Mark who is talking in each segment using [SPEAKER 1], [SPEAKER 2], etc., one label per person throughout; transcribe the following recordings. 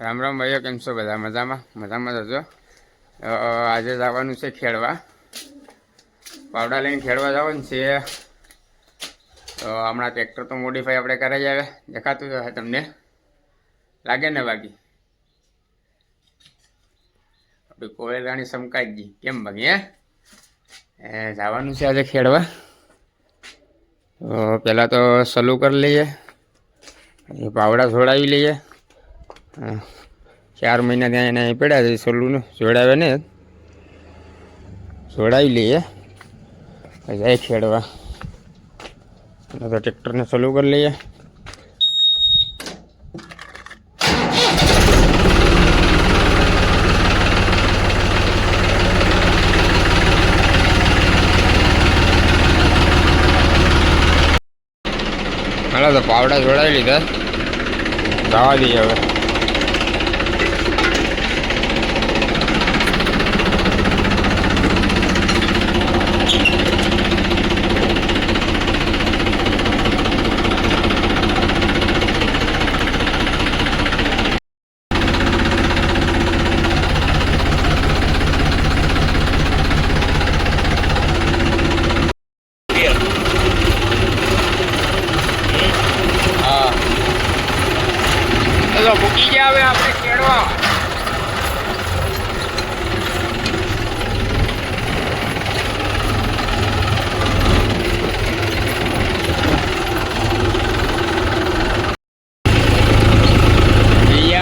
[SPEAKER 1] રામ રામ ભાઈઓ, કેમ છો બધા? મજામાં જજો. આજે જવાનું છે ખેડવા, પાવડા લઈને ખેડવા જવાનું છે. તો હમણાં ટ્રેક્ટર તો મોડિફાઈ આપણે કરાવી આવે, દેખાતું હશે તમને, લાગે ને? બાકી આપણી કોવેરાણી સમકાઈ ગઈ કેમ બાકી? જવાનું છે આજે ખેડવા. તો પહેલાં તો સલું કરી લઈએ, પાવડા છોડાવી લઈએ. 4 મહિના ત્યાં એને પડ્યા છે, સલું જોડાવે ને જોડાવી લઈએ, જાય ખેડવા. તો ટ્રેક્ટરને સલું કરી લઈએ. હાલો તો પાવડા જોડાવી લીધા, જવા દઈએ હવે. મૂકી ગયા હવે આપણે ખેડવા.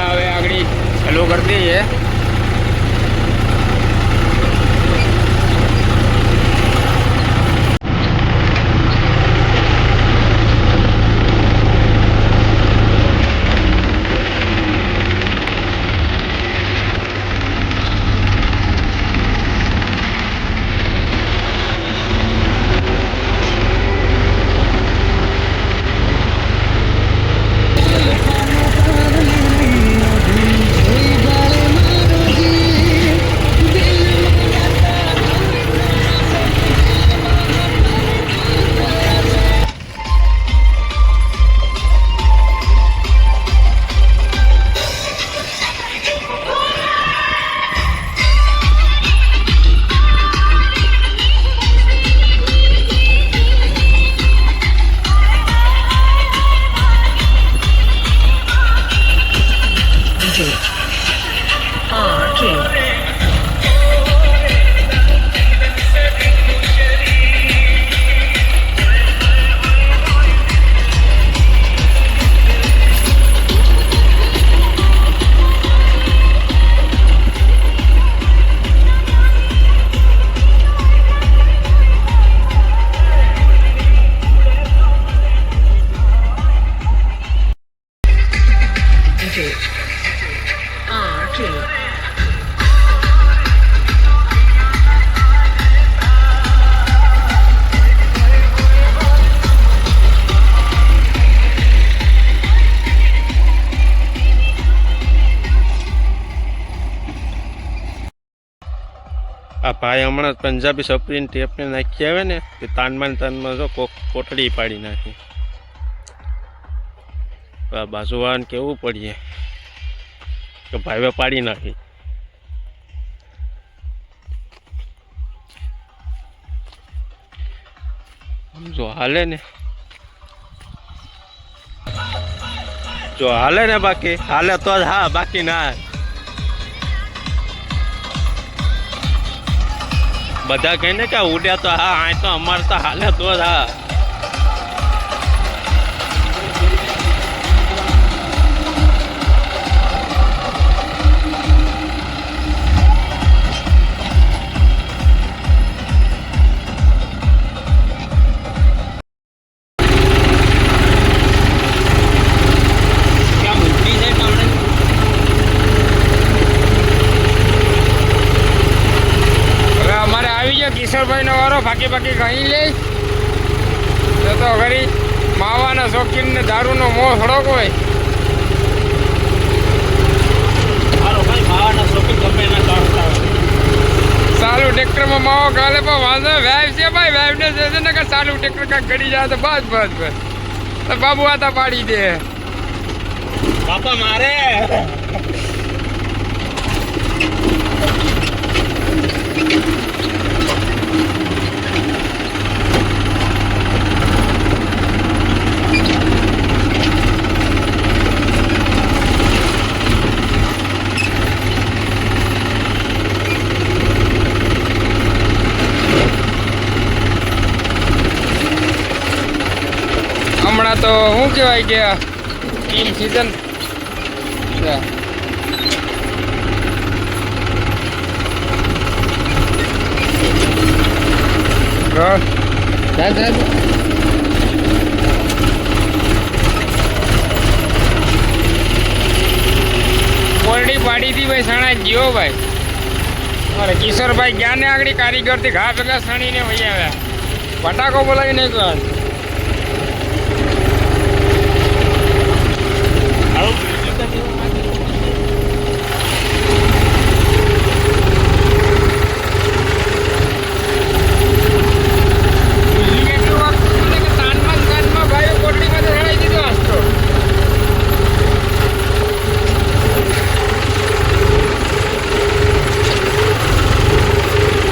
[SPEAKER 1] હવે આગળ ચાલુ કરી દઈએ.
[SPEAKER 2] આ ભાઈ હમણાં પંજાબી સપરીને ટેપને નાખી આવે ને તે તાનમાં જો કોટડી પાડી નાખી. બાજુવાળાને કેવું પડીએ કે ભાઈ પાડી નાખી. જો હાલે ને બાકી હાલે તો જ હા, બાકી ના. બધા કહે ને કે ઉડ્યા તો હા, આ તો અમારે તો હાલે તો જ હા.
[SPEAKER 1] કિશોરભાઈનો વારો ફાકી ગઈ લે તો ઘરી માવાના શોખીનને દારૂનો મોહ થોડોક હોય. ચાલુ ટ્રેક્ટરમાં માવો ગાલે પણ વાંધો વાઈફ છે ભાઈ, વાઈફને છે ને કે ચાલુ ટ્રેક્ટર કાંક ગડી જાય તો બસ તો બાબુ આતા પાડી દે.
[SPEAKER 2] બાપા મારે
[SPEAKER 1] હમણાં તો શું કહેવાય કે ઇન સિઝન કોરડી પાડી હતી ભાઈ સણા જીઓ ભાઈ. અરે કિશોરભાઈ ગયા ને આગળ કારીગરથી ઘા ભેગા સણીને વહી આવ્યા. ફટાકો બોલાવી નહીં